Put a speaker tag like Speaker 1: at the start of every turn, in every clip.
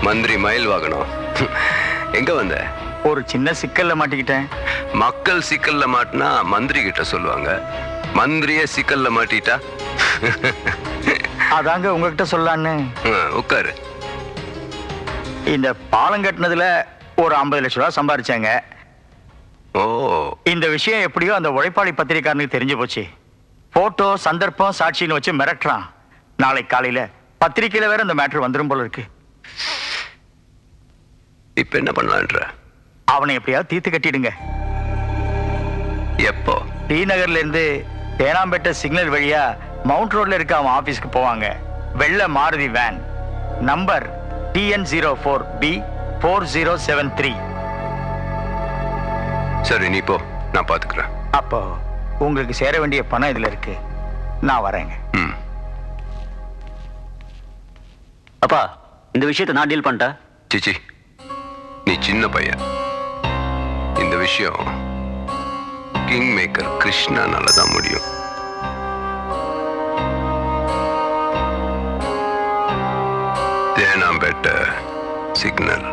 Speaker 1: மந்திரி மயில் வாகனம். எங்க வந்த?
Speaker 2: ஒரு சின்ன சிக்கல்ல மாட்டிக்கிட்டேன்.
Speaker 1: மக்கள் சிக்கல்ல மாட்டினா மந்திரி கிட்ட சொல்லுவாங்க, மந்திரிய சிக்கல்ல மாட்டிட்டா
Speaker 2: அதாங்க உங்ககிட்ட சொல்லலான்னு.
Speaker 1: உட்காரு.
Speaker 2: இந்த பாலம் கட்டினதுல ஒரு 50 லட்சம் ரூபாய் சம்பாரிச்சாங்க.
Speaker 1: ஓ,
Speaker 2: இந்த விஷயம் எப்படியோ அந்த உழைப்பாளி பத்திரிக்காரனுக்கு தெரிஞ்சு போச்சு. போட்டோ சந்தர்ப்பம் சாட்சின்னு வச்சு மிரட்டுறான். நாளைக்கு காலையில பத்திரிக்கையில வேற இந்த மேட்டர் வந்துரும் போல இருக்கு.
Speaker 1: இப்ப என்ன பண்ணலான்ற?
Speaker 2: அவனை எப்படியாவது தீர்த்து கட்டிடுங்க.
Speaker 1: எப்போ?
Speaker 2: டி நகர்ல இருந்து தேனாம்பேட்டை சிக்னல் வழியா மவுண்ட் ரோட்ல இருக்க அவன் ஆபீஸ்க்கு போவாங்க. வெள்ளை மாருதி வேன், நம்பர் TN04B4073.
Speaker 1: சரி, நீ போ, நான் பாத்துக்கிறேன்.
Speaker 2: அப்போ உங்களுக்கு சேர வேண்டிய பணம் இதுல இருக்கு. நான் வரேங்க.
Speaker 3: அப்பா, இந்த விஷயத்தை நான் டீல் பண்ணிட்டேன்.
Speaker 1: சிச்சி, நீ சின்ன பையன். இந்த விஷயம் கிங் மேக்கர் கிருஷ்ணனால தான் முடியும். தேனாம்பேட்டை சிக்னல்.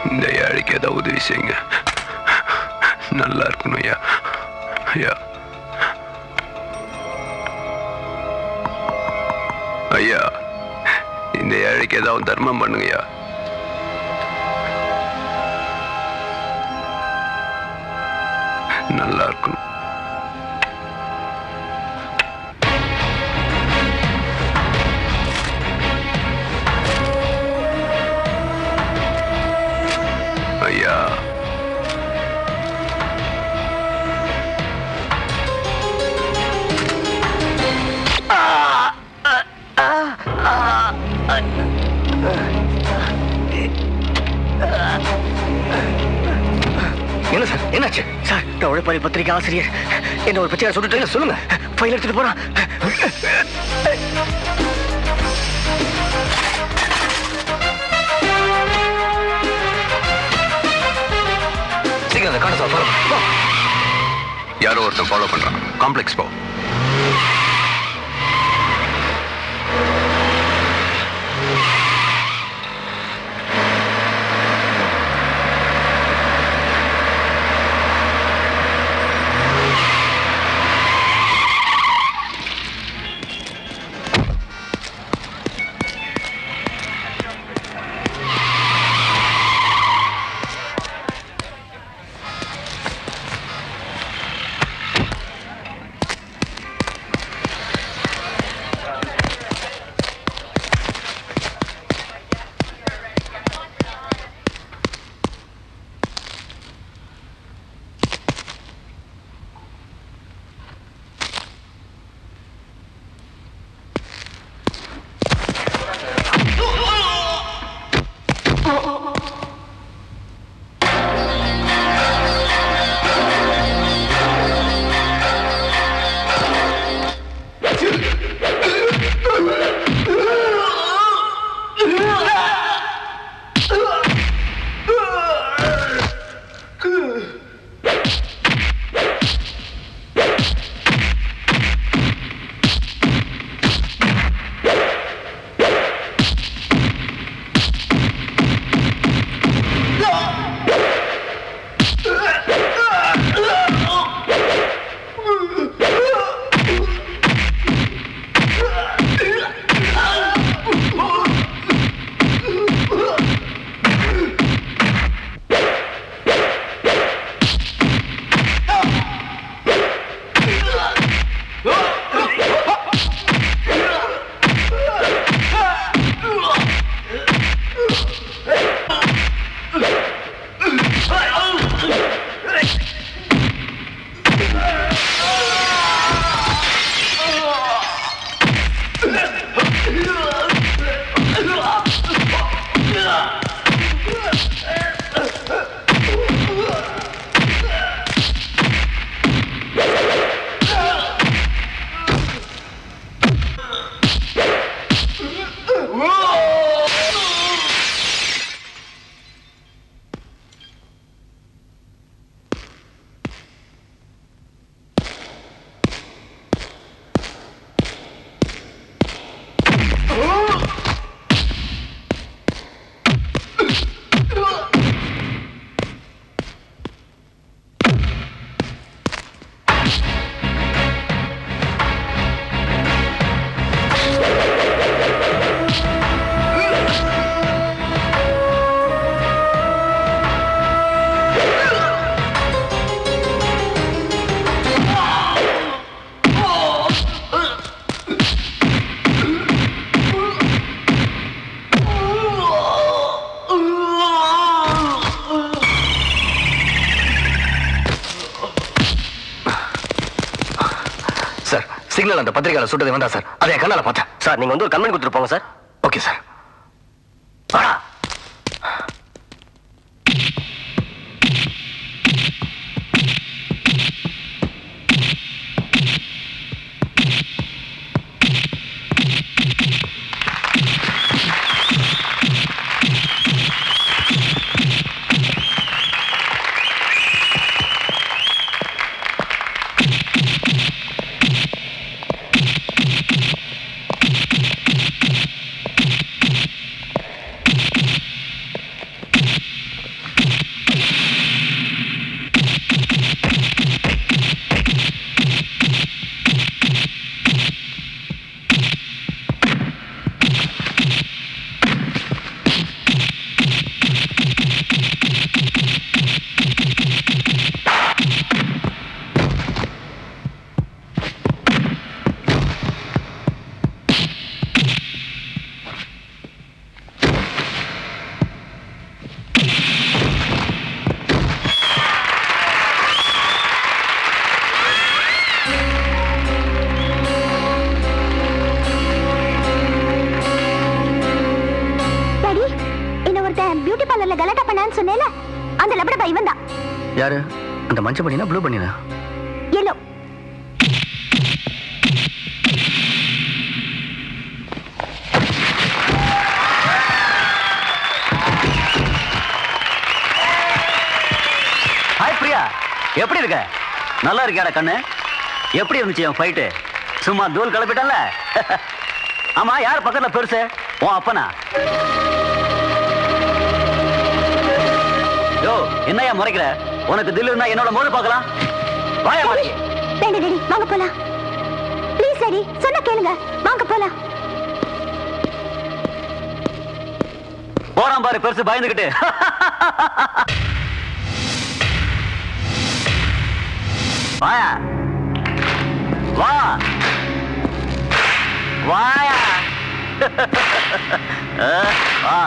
Speaker 1: இந்த ஏழைக்கு ஏதாவது உதவி செய்யுங்க. நல்லா இருக்கணும் ஐயா. ஐயா, ஐயா, இந்த ஏழைக்கு ஏதாவது தர்மம் பண்ணுங்கய்யா. நல்லா இருக்கணும். ஐயா,
Speaker 2: என்ன சார், என்னாச்சு சார்? இந்த உழைப்பாளி பத்திரிகை ஆசிரியர் என்ன ஒரு பிரச்சனை சொல்லிட்டு சொல்லுங்க. ஃபைல் எடுத்துட்டு போறான்.
Speaker 1: யாரோ ஒருத்தன் ஃபாலோ பண்றான். காம்ப்ளெக்ஸ் போ.
Speaker 4: சார் சிக்னல் அந்த பத்திரிகையாளர் சுட்டது வேண்டாம் சார். அதை என் கண்ணால பார்த்தேன் சார். நீங்க வந்து ஒரு கன்வென்ட் கொடுத்துட்டு போங்க சார். Okay sir. வாடா.
Speaker 5: கலாட்டா பண்ணான்னு சொன்னேல, அந்த லபட பை வந்தா.
Speaker 4: யாரு? அந்த மஞ்சள் பண்ணினா ப்ளூ பண்ணினா?
Speaker 5: எல்லோ.
Speaker 3: ஹாய் பிரியா, எப்படி இருக்க? நல்லா இருக்கியாடா கண்ணு? எப்படி இருந்துச்சு என் ஃபைட்டு? சும்மா தூள் கிளப்பிட்டல. ஆமா, யார் பக்கத்துல பெருசு? உன் அப்பனா? யோ, என்னையா முறைக்கிற? உனக்கு தில் இருந்தா என்னோட மோது பார்க்கலாம். வாயா மாறி.
Speaker 5: வேண்டாம் டேடி, வாங்க போலாம். ப்ளீஸ் டேடி, சொன்னா கேளுங்க. வாங்க போலாம்.
Speaker 3: போறான் பாரு பெருசு பயந்துகிட்டு. வாயா. வா. வாயா. வா.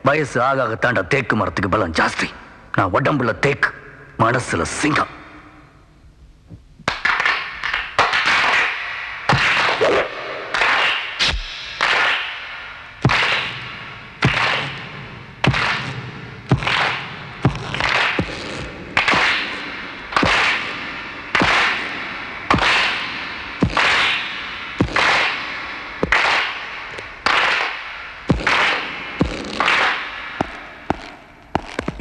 Speaker 4: வயசு ஆக தாண்ட தேக்கு மரத்துக்கு பலம் ஜாஸ்தி. நான் உடம்புல தேக்கு, மனசுல சிங்கம்.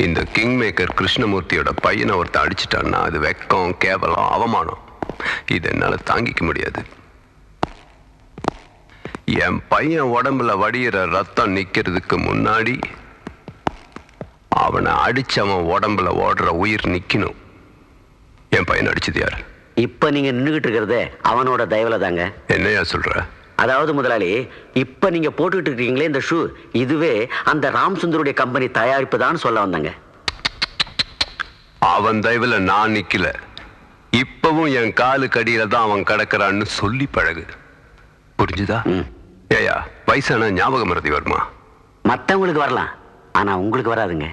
Speaker 1: இந்த கிங் மேக்கர் கிருஷ்ணமூர்த்தியோட பையனை ஒருத்தன் அடிச்சிட்டான்னா அது வெக்கம், கேவலம், அவமானம். இது என்னால தாங்கிக்க முடியாது. என் பையன் உடம்புல வடிகிற ரத்தம் நிக்கிறதுக்கு முன்னாடி அவனை அடிச்சவன் உடம்புல ஓடுற உயிர் நிக்கணும். என் பையன் அடிச்சது யாரு?
Speaker 3: இப்ப நீங்க நின்றுகிட்டு இருக்கிறதே அவனோட தயவுல தாங்க.
Speaker 1: என்னையா சொல்ற?
Speaker 3: அதாவது முதலாளி, இப்ப நீங்க போட்டுக்கிட்டு இருக்கீங்களே இந்த ஷூ, இதுவே அந்த ராம்சுந்தருடைய கம்பெனி தயாரிப்பு தான் சொல்ல வந்தாங்க.
Speaker 1: அவன் தயவுல நான் நிக்கல. இப்பவும் என் காலு கடியில தான் அவன் கிடக்குறான்னு சொல்லி பழகு. புரிஞ்சுதா? ஏயா, வயசான ஞாபகம் மறதி வருமா?
Speaker 3: மத்தவங்களுக்கு வரலாம், ஆனா உங்களுக்கு வராதுங்க.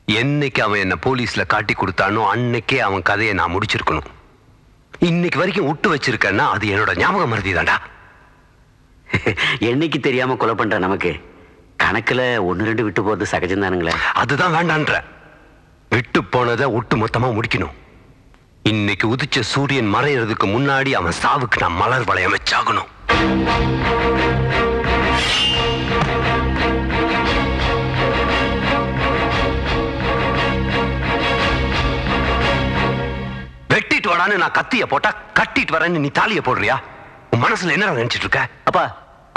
Speaker 1: என்னைக்கு அவன் என்ன போலீஸ்ல காட்டி கொடுத்தானோ அன்னைக்கே அவன் கதையை நான் முடிச்சிருக்கணும். இன்னைக்கு வரைக்கும் விட்டு வச்சிருக்கேன்னா அது என்னோட ஞாபகம் மறதி தான்டா.
Speaker 3: என்னைக்கு தெரியாம கொலை பண்ற நமக்கு கணக்குல 1-2 விட்டு போறது சகஜம் தானுங்களே.
Speaker 1: அதுதான் வேண்டான்ற. விட்டு போனதை விட்டு மொத்தமா முடிக்கணும். இன்னைக்கு உதிச்ச சூரியன் மறையறதுக்கு முன்னாடி அவன் சாவுக்கு நான் மலர் வளையம் வச்சாகணும். வெட்டிட்டு வரான்னு நான் கத்திய போட்டா கட்டிட்டு வரேன்னு நீ தாலிய போடுறியா? உன் மனசுல என்ன நினைச்சிட்டு இருக்க?
Speaker 3: அப்பா,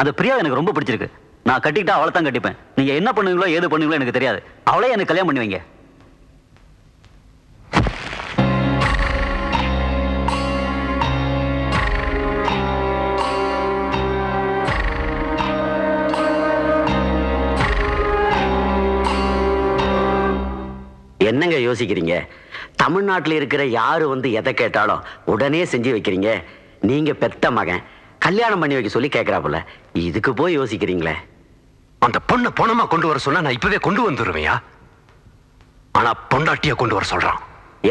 Speaker 3: அந்த பிரியா எனக்கு ரொம்ப பிடிச்சிருக்கு. நான் கட்டிக்கிட்டா அவளை தான் கட்டிப்பேன். நீங்க என்ன பண்ணுவீங்களோ ஏது பண்ணுவீங்களோ எனக்கு தெரியாது. அவளே எனக்கு கல்யாணம் பண்ணுவீங்க. என்னங்க யோசிக்கிறீங்க? தமிழ்நாட்டில் இருக்கிற யாரு வந்து எதை கேட்டாலும் உடனே செஞ்சு வைக்கிறீங்க. நீங்க பெத்த மகன் கல்யாணம் பண்ணி வைக்க சொல்லி கேட்கிறாப்புல, இதுக்கு போய் யோசிக்கிறீங்களே.
Speaker 1: அந்த பொண்ணை பணமா கொண்டு வர சொன்னா நான் இப்பவே கொண்டு வந்துருவேயா? ஆனா பொண்டாட்டிய கொண்டு வர சொல்றான்.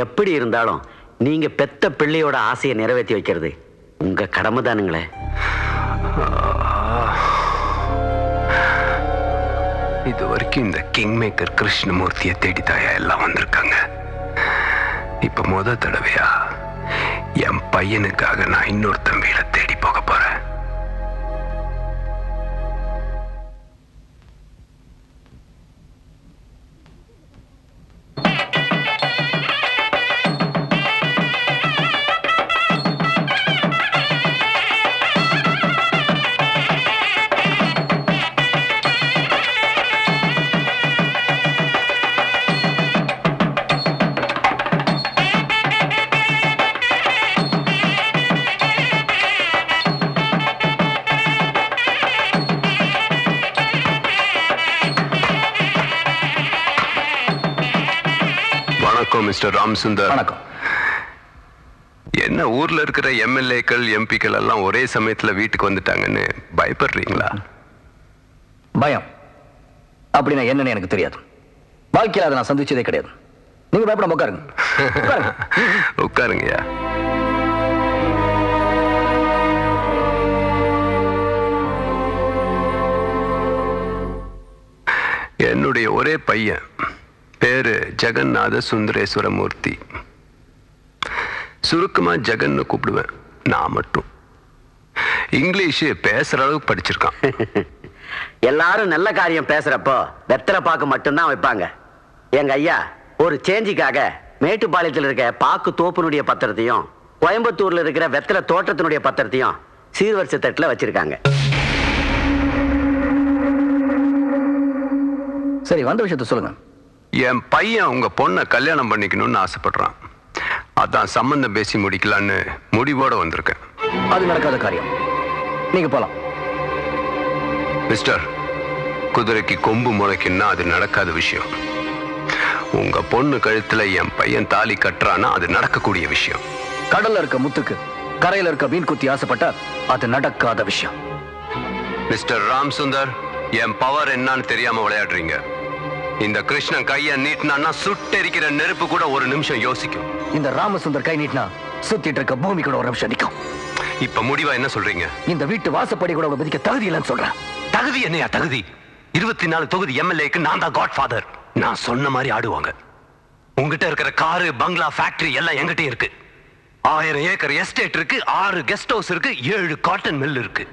Speaker 3: எப்படி இருந்தாலும் நீங்க பெத்த பிள்ளையோட ஆசையை நிறைவேற்றி வைக்கிறது உங்க கடமை தானுங்களே.
Speaker 1: இது வரைக்கும் இந்த கிங் மேக்கர் கிருஷ்ணமூர்த்தியை தேடித்தாயா எல்லாம் வந்திருக்காங்க. இப்ப முத தடவையா என் பையனுக்காக நான் இன்னொரு தம்பியில தேடி போக போறேன். வணக்கம் மிஸ்டர் ராம்சுந்தர்.
Speaker 4: வணக்கம்.
Speaker 1: என்ன ஊர்ல இருக்கிற எம்எல்ஏக்கள் எம்பிக்கள் எல்லாம் ஒரே சமயத்துல வீட்டுக்கு வந்துட்டாங்கன்னு பயப்படுறீங்களா?
Speaker 4: பயம் அப்படின்னா என்னன்னு எனக்கு தெரியாது. வாழ்க்கையில் அதை நான் சந்திச்சதே கிடையாது. நீங்க பயப்படாம உட்காருங்க.
Speaker 1: உட்காருங்கய்யா. என்னுடைய ஒரே பையன் பேரு ஜெகநாத சுந்தரேஸ்வரமூர்த்தி. சுருக்கமா ஜெகன்னு கூப்பிடுவேன். நான் மட்டும் இங்கிலீஷ் பேசுற அளவுக்கு படிச்சிருக்கான்.
Speaker 3: எல்லாரும் நல்ல காரியம் பேசுறப்போ வெத்தலை பாக்கு மட்டும்தான் வைப்பாங்க. எங்க ஐயா ஒரு சேஞ்சிக்காக மேட்டுப்பாளையத்தில் இருக்க பாக்கு தோப்பினுடைய பத்திரத்தையும் கோயம்புத்தூர்ல இருக்கிற வெத்தலை தோட்டத்தினுடைய பத்திரத்தையும் சீர்வரிசை தட்டுல வச்சிருக்காங்க.
Speaker 4: சரி, வந்த விஷயத்த சொல்லுங்க.
Speaker 1: என் பையன் உங்க பொண்ணை கல்யாணம் பண்ணிக்கணும்னு ஆசைப்படுறான். அதான் சம்பந்தம் பேசி முடிக்கலான்னு முடிவோட வந்திருக்கேன்.
Speaker 4: அது நடக்காத காரியம். நீங்க போலாம்.
Speaker 1: மிஸ்டர், குதிரைக்கு கொம்பு முளைக்குன்னா அது நடக்காத விஷயம். உங்க பொண்ணு கழுத்துல என் பையன் தாலி கட்டுறான்னா அது நடக்கக்கூடிய விஷயம்.
Speaker 4: கடல்ல இருக்க முத்துக்கு கரையில இருக்க மீன் குத்தி ஆசைப்பட்டா அது நடக்காத விஷயம்.
Speaker 1: மிஸ்டர் ராம்சுந்தர், என் பவர் என்னன்னு தெரியாம விளையாடுறீங்க. இந்த கிருஷ்ணன் கைய நீட்டினா சுட்டெரிக்கிற நெருப்பு கூட ஒரு நிமிஷம் யோசிக்கும்.
Speaker 4: இந்த ராமசுந்தர் கை நீட்டினா சுத்திட்டு இருக்க பூமி கூட ஒரு நிமிஷம் நிக்கும்.
Speaker 1: இப்ப முடிவா என்ன சொல்றீங்க?
Speaker 4: இந்த வீட்டு வாசப்படி கூட உங்க மதிக்க தகுதி இல்லைன்னு சொல்றேன்.
Speaker 1: தகுதி என்னையா தகுதி? 24 தொகுதி எம்எல்ஏக்கு நான் தான் காட்ஃபாதர். நான் சொன்ன மாதிரி ஆடுவாங்க. உங்ககிட்ட இருக்கிற காரு, பங்களா, ஃபேக்டரி எல்லாம் என்கிட்ட இருக்கு. 1000 ஏக்கர் எஸ்டேட் இருக்கு, 6 கெஸ்ட் ஹவுஸ் இருக்கு, 7 காட்டன் மில் இருக்கு.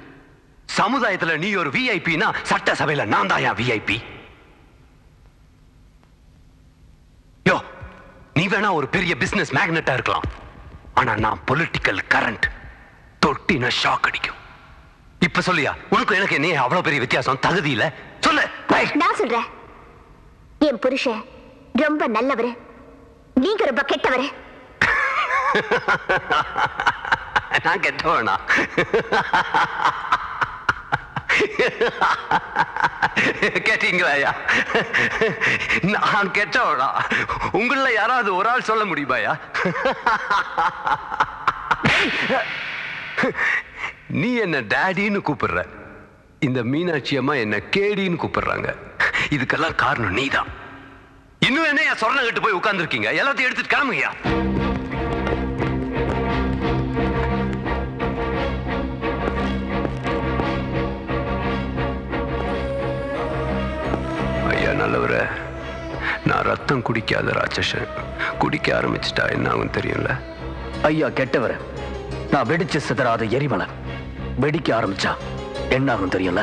Speaker 1: சமுதாயத்துல நீ ஒரு விஐபினா சட்டசபையில நான் தான் விஐபி. யோ, நீ வேணா ஒரு பெரிய பிசினஸ் மேக்னெட்டா இருக்கலாம். ஆனா நான் பொலிட்டிக்கல் கரண்ட். தொட்டின ஷாக் அடிக்கும். இப்ப சொல்லியா, உனக்கு எனக்கு என்ன அவ்வளவு பெரிய வித்தியாசம்? தகுதி இல்ல சொல்லு.
Speaker 5: நான் சொல்றேன், என் புருஷன் ரொம்ப நல்லவரு, நீங்க ரொம்ப கெட்டவரு.
Speaker 1: நான் கெட்டவனா? கேட்டீங்களா? நான் கெட்டவனா? உங்கள யாராவது ஒரு ஆள் சொல்ல முடியுமாயா? நீ என்ன டாடின்னு கூப்பிடுற, இந்த மீனாட்சி அம்மா என்ன கேடின்னு கூப்பிடுறாங்க. இதுக்கெல்லாம் காரணம் நீதான். இன்னும் என்ன சொர்ண கட்டு போய் உட்கார்ந்து இருக்கீங்க? எல்லாத்தையும் எடுத்துட்டு கிளம்புங்கயா. ஐயா நல்லவர, நான் ரத்தம் குடிக்காத ராட்சசன். குடிக்க ஆரம்பிச்சுட்டா என்ன ஆகும் தெரியும்ல?
Speaker 4: ஐயா கெட்டவர். நான் வெடிச்சு சிதறாத எரிமலை. வெடிக்க ஆரம்பிச்சா என்ன ஆகும் தெரியல?